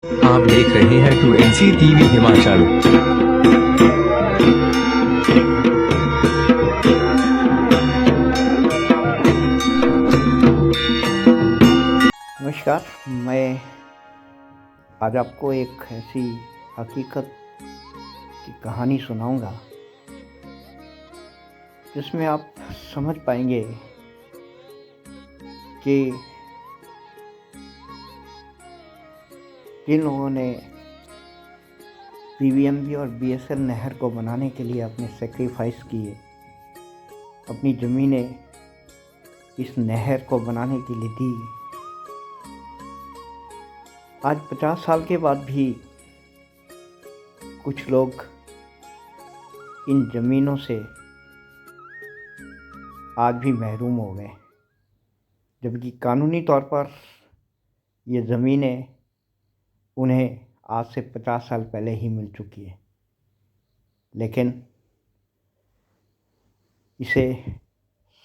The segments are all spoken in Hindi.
आप देख रहे हैं 2NC टीवी हिमाचल। नमस्कार, मैं आज आपको एक ऐसी हकीकत की कहानी सुनाऊंगा जिसमें आप समझ पाएंगे कि जिन लोगों ने पीवीएमबी और बीएसएल नहर को बनाने के लिए अपने सेक्रीफाइस किए, अपनी ज़मीनें इस नहर को बनाने के लिए दी, आज 50 साल के बाद भी कुछ लोग इन ज़मीनों से आज भी महरूम हो गए, जबकि कानूनी तौर पर ये ज़मीनें उन्हें आज से 50 साल पहले ही मिल चुकी है। लेकिन इसे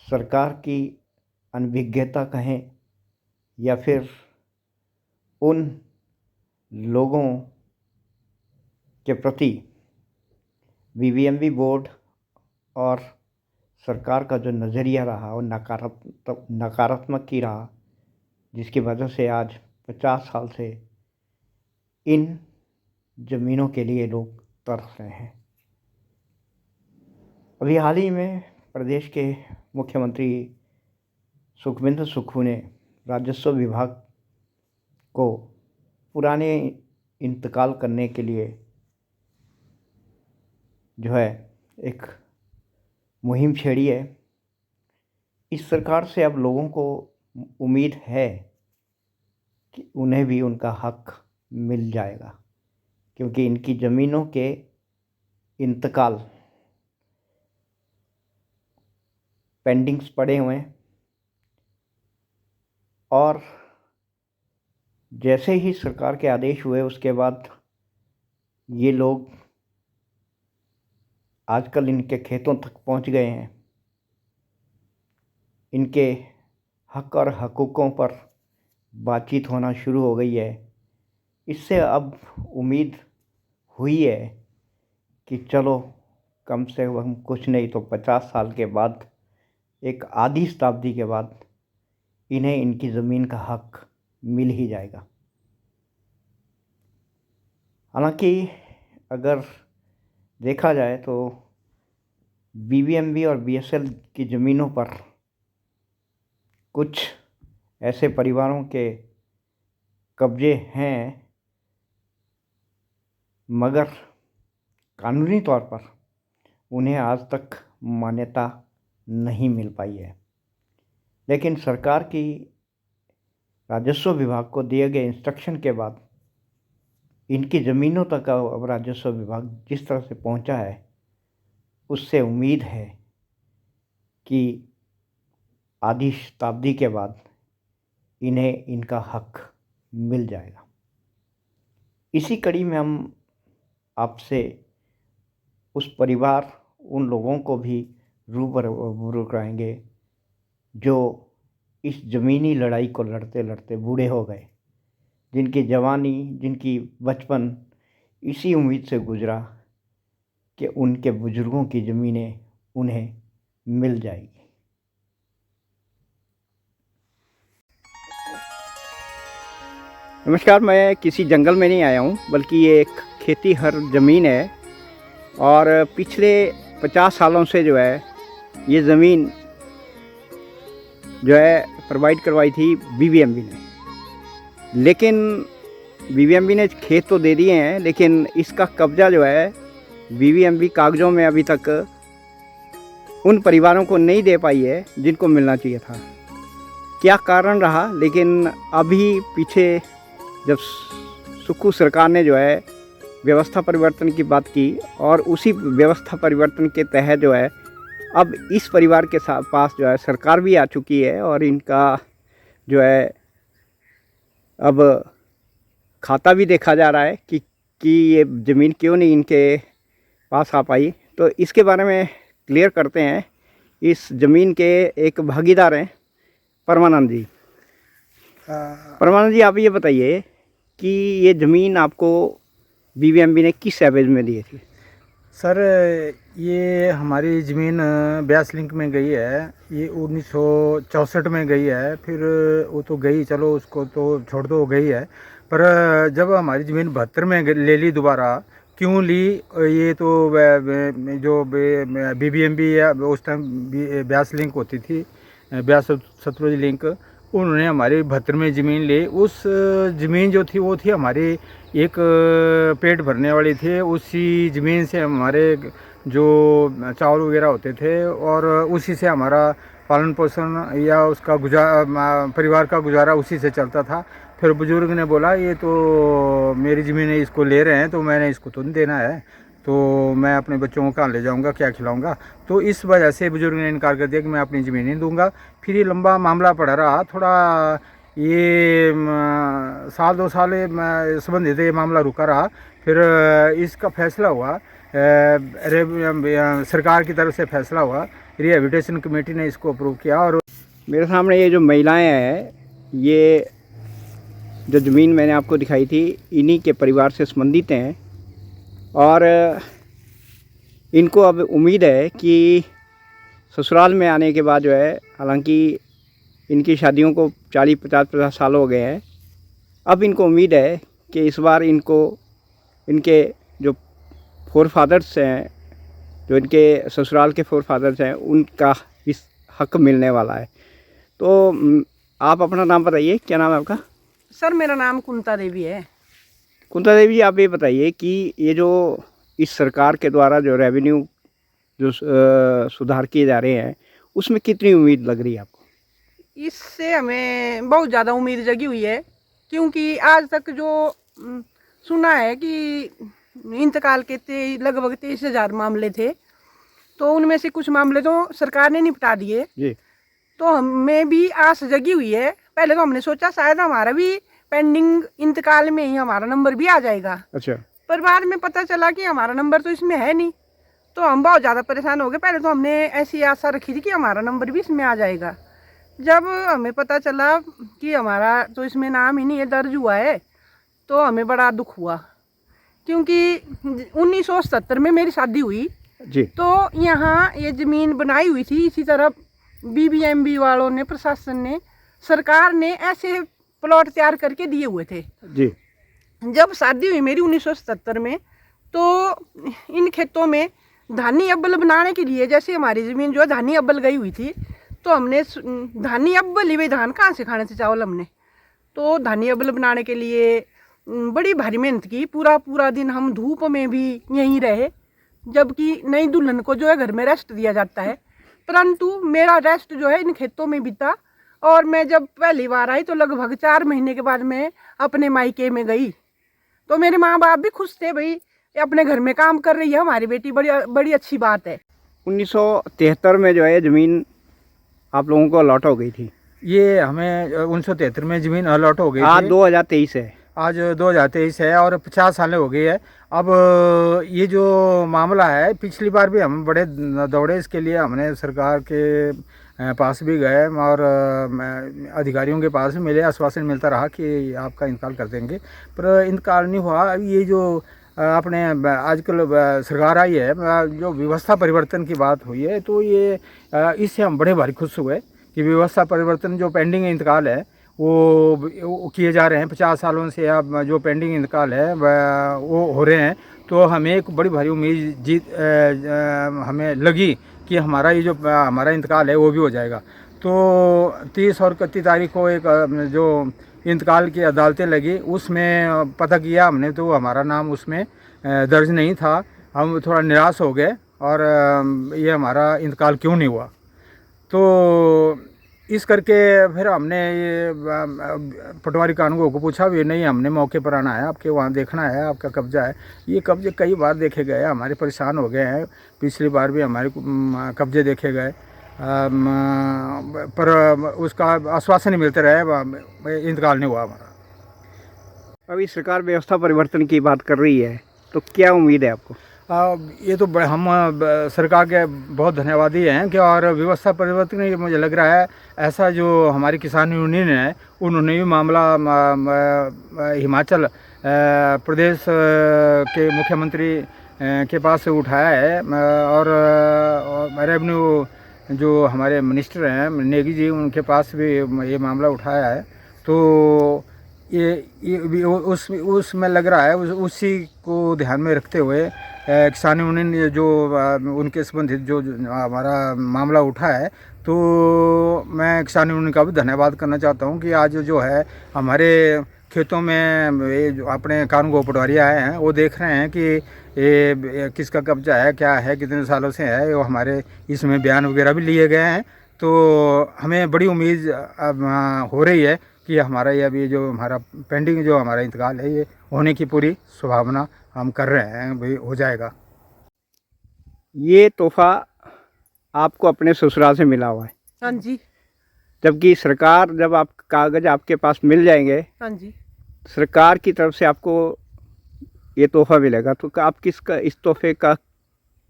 सरकार की अनभिज्ञता कहें या फिर उन लोगों के प्रति बीबीएमबी बोर्ड और सरकार का जो नज़रिया रहा वो नकारात्मक ही रहा, जिसकी वजह से आज 50 साल से इन ज़मीनों के लिए लोग तरस रहे हैं। अभी हाल ही में प्रदेश के मुख्यमंत्री सुखविंदर सुक्खू ने राजस्व विभाग को पुराने इंतकाल करने के लिए जो है एक मुहिम छेड़ी है। इस सरकार से अब लोगों को उम्मीद है कि उन्हें भी उनका हक मिल जाएगा, क्योंकि इनकी ज़मीनों के इंतकाल पेंडिंग्स पड़े हुए हैं और जैसे ही सरकार के आदेश हुए उसके बाद ये लोग आजकल इनके खेतों तक पहुंच गए हैं। इनके हक और हकूक़ों पर बातचीत होना शुरू हो गई है। इससे अब उम्मीद हुई है कि चलो कम से कम कुछ नहीं तो 50 साल के बाद, एक आधी शताब्दी के बाद इन्हें इनकी ज़मीन का हक मिल ही जाएगा। हालांकि अगर देखा जाए तो बीबीएमबी और बीएसएल की ज़मीनों पर कुछ ऐसे परिवारों के कब्जे हैं, मगर कानूनी तौर पर उन्हें आज तक मान्यता नहीं मिल पाई है। लेकिन सरकार की राजस्व विभाग को दिए गए इंस्ट्रक्शन के बाद इनकी ज़मीनों तक अब राजस्व विभाग जिस तरह से पहुंचा है, उससे उम्मीद है कि आधी शताब्दी के बाद इन्हें इनका हक मिल जाएगा। इसी कड़ी में हम आपसे उस परिवार, उन लोगों को भी रूबरू कराएंगे जो इस ज़मीनी लड़ाई को लड़ते लड़ते बूढ़े हो गए, जिनकी जवानी, जिनकी बचपन इसी उम्मीद से गुजरा कि उनके बुजुर्गों की ज़मीनें उन्हें मिल जाएगी। नमस्कार, मैं किसी जंगल में नहीं आया हूँ, बल्कि ये एक खेती हर ज़मीन है और पिछले 50 सालों से जो है ये ज़मीन जो है प्रोवाइड करवाई थी बीबीएमबी ने। लेकिन बीबीएमबी ने खेत तो दे दिए हैं, लेकिन इसका कब्ज़ा जो है बीबीएमबी कागज़ों में अभी तक उन परिवारों को नहीं दे पाई है जिनको मिलना चाहिए था। क्या कारण रहा, लेकिन अभी पीछे जब सुक्खू सरकार ने जो है व्यवस्था परिवर्तन की बात की और उसी व्यवस्था परिवर्तन के तहत जो है अब इस परिवार के पास जो है सरकार भी आ चुकी है और इनका जो है अब खाता भी देखा जा रहा है कि ये ज़मीन क्यों नहीं इनके पास आ पाई। तो इसके बारे में क्लियर करते हैं। इस ज़मीन के एक भागीदार हैं परमानंद जी। परमानंद जी, आप ये बताइए कि ये ज़मीन आपको बीबीएमबी ने किस एवज में दी थी? सर ये हमारी ज़मीन ब्यास लिंक में गई है, ये 1964 में गई है। फिर वो तो गई, चलो उसको तो छोड़ दो, गई है। पर जब हमारी ज़मीन 72 में ले ली दोबारा, क्यों ली? ये तो जो बीबीएमबी या उस टाइम ब्यास लिंक होती थी, ब्यास सतलुज लिंक, उन्होंने हमारी 72 में ज़मीन ली। उस ज़मीन जो थी वो थी हमारी एक पेट भरने वाली थी। उसी ज़मीन से हमारे जो चावल वगैरह होते थे और उसी से हमारा पालन पोषण या उसका परिवार का गुजारा उसी से चलता था। फिर बुज़ुर्ग ने बोला ये तो मेरी ज़मीन है, इसको ले रहे हैं तो मैंने इसको तो नहीं देना है, तो मैं अपने बच्चों को कहाँ ले जाऊंगा, क्या खिलाऊंगा। तो इस वजह से बुजुर्ग ने इनकार कर दिया कि मैं अपनी ज़मीन नहीं दूंगा। फिर ये लंबा मामला पड़ा रहा, थोड़ा ये साल 2 साल संबंधित ये मामला रुका रहा। फिर इसका फैसला हुआ, सरकार की तरफ से फैसला हुआ, रिहेबिलिटेशन कमेटी ने इसको अप्रूव किया। और मेरे सामने ये जो महिलाएं हैं, ये जो ज़मीन मैंने आपको दिखाई थी, इन्हीं के परिवार से संबंधित हैं और इनको अब उम्मीद है कि ससुराल में आने के बाद जो है, हालांकि इनकी शादियों को 40-50 साल हो गए हैं, अब इनको उम्मीद है कि इस बार इनको इनके जो फोर फादर्स हैं, जो इनके ससुराल के फोर फादर्स हैं, उनका इस हक मिलने वाला है। तो आप अपना नाम बताइए, क्या नाम है आपका? सर मेरा नाम कुंता देवी है। कुंता देवी, आप ये बताइए कि ये जो इस सरकार के द्वारा जो रेवेन्यू जो सुधार किए जा रहे हैं, उसमें कितनी उम्मीद लग रही है आपको? इससे हमें बहुत ज़्यादा उम्मीद जगी हुई है, क्योंकि आज तक जो सुना है कि इंतकाल के लगभग 23,000 मामले थे, तो उनमें से कुछ मामले तो सरकार ने निपटा दिए जी। तो हमें भी आस जगी हुई है। पहले तो हमने सोचा शायद हमारा भी पेंडिंग इंतकाल में ही हमारा नंबर भी आ जाएगा। अच्छा। पर बाद में पता चला कि हमारा नंबर तो इसमें है नहीं, तो हम बहुत ज़्यादा परेशान हो गए। पहले तो हमने ऐसी आशा रखी थी कि हमारा नंबर भी इसमें आ जाएगा। जब हमें पता चला कि हमारा तो इसमें नाम ही नहीं है, दर्ज हुआ है, तो हमें बड़ा दुख हुआ। क्योंकि 1977 में मेरी शादी हुई जी। तो यहाँ ये ज़मीन बनाई हुई थी। इसी तरह बीबीएमबी वालों ने, प्रशासन ने, सरकार ने ऐसे प्लॉट तैयार करके दिए हुए थे जी। जब शादी हुई मेरी 1977 में, तो इन खेतों में धानी अव्वल बनाने के लिए, जैसे हमारी ज़मीन जो है धानी अव्वल गई हुई थी, तो हमने धानी अव्वल ही, भाई धान कहाँ से खाने से चावल हमने, तो धानी अव्वल बनाने के लिए बड़ी भारी मेहनत की। पूरा दिन हम धूप में भी यहीं रहे, जबकि नई दुल्हन को जो है घर में रेस्ट दिया जाता है, परंतु मेरा रेस्ट जो है इन खेतों में बीता। और मैं जब पहली बार आई तो लगभग 4 महीने के बाद मैं अपने मायके में गई, तो मेरे माँ बाप भी खुश थे, भाई अपने घर में काम कर रही है हमारी बेटी, बड़ी अच्छी बात है। 1973 में जो है ज़मीन आप लोगों को अलॉट हो गई थी। ये हमें 1973 में ज़मीन अलॉट हो गई आज थी। 2023 है। आज 2023 है और 50 साल हो गई है। अब ये जो मामला है, पिछली बार भी हम बड़े दौड़े इसके लिए, हमने सरकार के पास भी गए और अधिकारियों के पास भी मिले, आश्वासन मिलता रहा कि आपका इंतकाल कर देंगे, पर इंतकाल नहीं हुआ। ये जो अपने आजकल सरकार आई है, जो व्यवस्था परिवर्तन की बात हुई है, तो ये इससे हम बड़े भारी खुश हुए कि व्यवस्था परिवर्तन, जो पेंडिंग इंतकाल है वो किए जा रहे हैं। 50 सालों से अब जो पेंडिंग इंतकाल है वो हो रहे हैं। तो हमें एक बड़ी भारी उम्मीद हमें लगी कि हमारा ये जो हमारा इंतकाल है वो भी हो जाएगा। तो 30 और 31 तारीख को एक जो इंतकाल की अदालतें लगी, उसमें पता किया हमने तो हमारा नाम उसमें दर्ज नहीं था। हम थोड़ा निराश हो गए और ये हमारा इंतकाल क्यों नहीं हुआ। तो इस करके फिर हमने ये पटवारी कानूनगो को पूछा भी नहीं, हमने मौके पर आना है, आपके वहाँ देखना है, आपका कब्जा है। ये कब्जे कई बार देखे गए, हमारे परेशान हो गए हैं। पिछली बार भी हमारे कब्जे देखे गए, पर उसका आश्वासन नहीं मिलते रहे, इंतकाल नहीं हुआ हमारा। अभी सरकार व्यवस्था परिवर्तन की बात कर रही है, तो क्या उम्मीद है आपको? ये तो हम सरकार के बहुत धन्यवादी हैं कि और व्यवस्था परिवर्तन ये मुझे लग रहा है ऐसा जो हमारी किसान यूनियन है उन्होंने भी मामला हिमाचल प्रदेश के मुख्यमंत्री के पास से उठाया है और रेवेन्यू जो हमारे मिनिस्टर हैं नेगी जी उनके पास भी ये मामला उठाया है। तो ये उसमें लग रहा है उसी को ध्यान में रखते हुए किसान यूनियन जो उनके संबंधित जो हमारा मामला उठा है तो मैं किसान यूनियन का भी धन्यवाद करना चाहता हूँ कि आज जो है हमारे खेतों में ये जो अपने कानून पटवारी आए हैं वो देख रहे हैं कि ये किसका कब्जा है क्या है कितने सालों से है वो हमारे इसमें बयान वगैरह भी लिए गए हैं। तो हमें बड़ी उम्मीद हो रही है कि हमारा ये अभी जो हमारा पेंडिंग जो हमारा इंतकाल है ये होने की पूरी संभावना हम कर रहे हैं भाई हो जाएगा। ये तोहफा आपको अपने ससुराल से मिला हुआ है। हाँ जी। जबकि सरकार जब आप कागज़ आपके पास मिल जाएंगे हाँ जी। सरकार की तरफ से आपको ये तोहफा मिलेगा तो आप किसका इस तोहफे का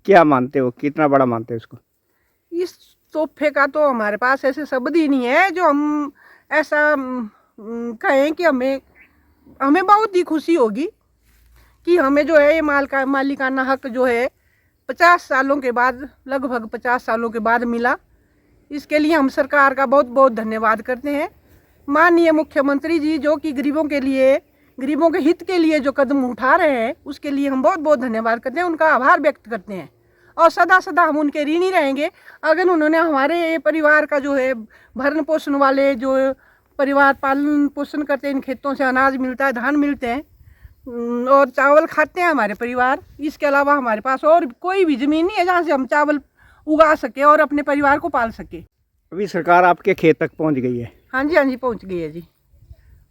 क्या मानते हो कितना बड़ा मानते हो इसको? इस तोहफे का तो हमारे पास ऐसे शब्द ही नहीं है जो हम ऐसा कहें कि हमें बहुत ही खुशी होगी कि हमें जो है ये मालिकाना हक जो है 50 सालों के बाद लगभग 50 सालों के बाद मिला। इसके लिए हम सरकार का बहुत बहुत धन्यवाद करते हैं। माननीय मुख्यमंत्री जी जो कि गरीबों के हित के लिए जो कदम उठा रहे हैं उसके लिए हम बहुत बहुत धन्यवाद करते हैं, उनका आभार व्यक्त करते हैं और सदा सदा हम उनके ऋणी रहेंगे। अगर उन्होंने हमारे परिवार का जो है भरण पोषण वाले जो परिवार पालन पोषण करते हैं, इन खेतों से अनाज मिलता है, धान मिलते हैं और चावल खाते हैं हमारे परिवार। इसके अलावा हमारे पास और कोई भी ज़मीन नहीं है जहाँ से हम चावल उगा सके और अपने परिवार को पाल सके। अभी सरकार आपके खेत तक पहुंच गई है? हाँ जी, हाँ जी, पहुँच गई है जी।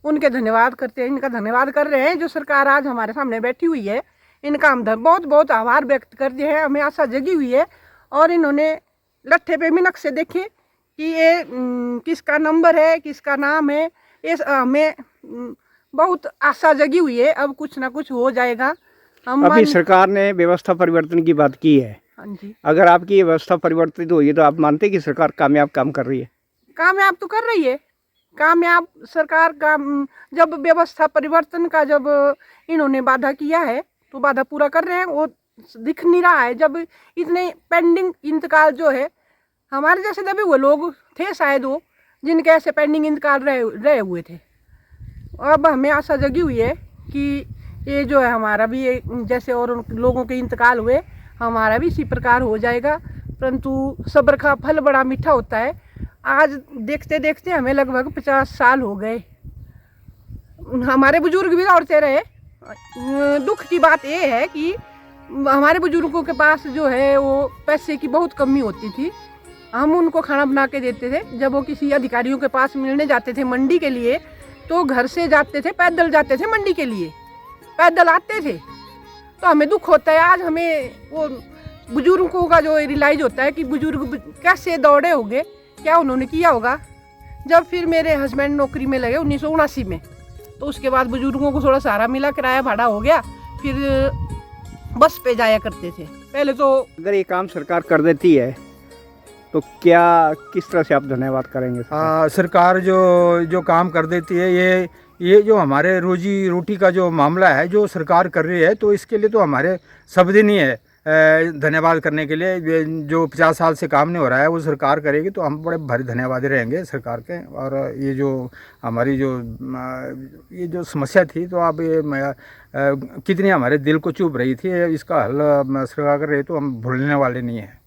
उनके धन्यवाद करते हैं, इनका धन्यवाद कर रहे हैं जो सरकार आज हमारे सामने बैठी हुई है। इनका हम बहुत बहुत आभार व्यक्त करते हैं। हमें आशा जगी हुई है और इन्होंने लट्ठे पे भी नक्शे देखे कि ये किसका नंबर है किसका नाम है। ये हमें बहुत आशा जगी हुई है, अब कुछ ना कुछ हो जाएगा। अभी सरकार ने व्यवस्था परिवर्तन की बात की है। हाँ जी। अगर आपकी ये व्यवस्था परिवर्तित हुई है तो आप मानते हैं कि सरकार कामयाब काम कर रही है? कामयाब तो कर रही है। कामयाब सरकार का जब व्यवस्था परिवर्तन का जब इन्होंने वादा किया है तो वादा पूरा कर रहे हैं। वो दिख नहीं रहा है। जब इतने पेंडिंग इंतकाल जो है हमारे जैसे दबे हुए लोग थे शायद वो जिनके ऐसे पेंडिंग इंतकाल रहे हुए थे। अब हमें आशा जगी हुई है कि ये जो है हमारा भी जैसे और लोगों के इंतकाल हुए हमारा भी इसी प्रकार हो जाएगा। परंतु सब्र का फल बड़ा मीठा होता है। आज देखते देखते हमें लगभग 50 साल हो गए। हमारे बुजुर्ग भी दौड़ते रहे। दुख की बात ये है कि हमारे बुजुर्गों के पास जो है वो पैसे की बहुत कमी होती थी। हम उनको खाना बना के देते थे। जब वो किसी अधिकारियों के पास मिलने जाते थे मंडी के लिए तो घर से जाते थे, पैदल जाते थे मंडी के लिए, पैदल आते थे। तो हमें दुख होता है आज हमें वो बुजुर्गों का जो रियलाइज होता है कि बुजुर्ग कैसे दौड़े होंगे, क्या उन्होंने किया होगा। जब फिर मेरे हस्बैंड नौकरी में लगे 1979 में तो उसके बाद बुजुर्गों को थोड़ा सहारा मिला, किराया भाड़ा हो गया, फिर बस पे जाया करते थे पहले। तो अगर ये काम सरकार कर देती है तो क्या किस तरह से आप धन्यवाद करेंगे? सरकार जो काम कर देती है ये जो हमारे रोजी रोटी का जो मामला है जो सरकार कर रही है तो इसके लिए तो हमारे शब्द ही नहीं है धन्यवाद करने के लिए। जो 50 साल से काम नहीं हो रहा है वो सरकार करेगी तो हम बड़े भारी धन्यवादी रहेंगे सरकार के। और ये जो हमारी ये जो समस्या थी तो अब ये कितनी हमारे दिल को चुभ रही थी, इसका हल सरकार कर रही है तो हम भूलने वाले नहीं हैं।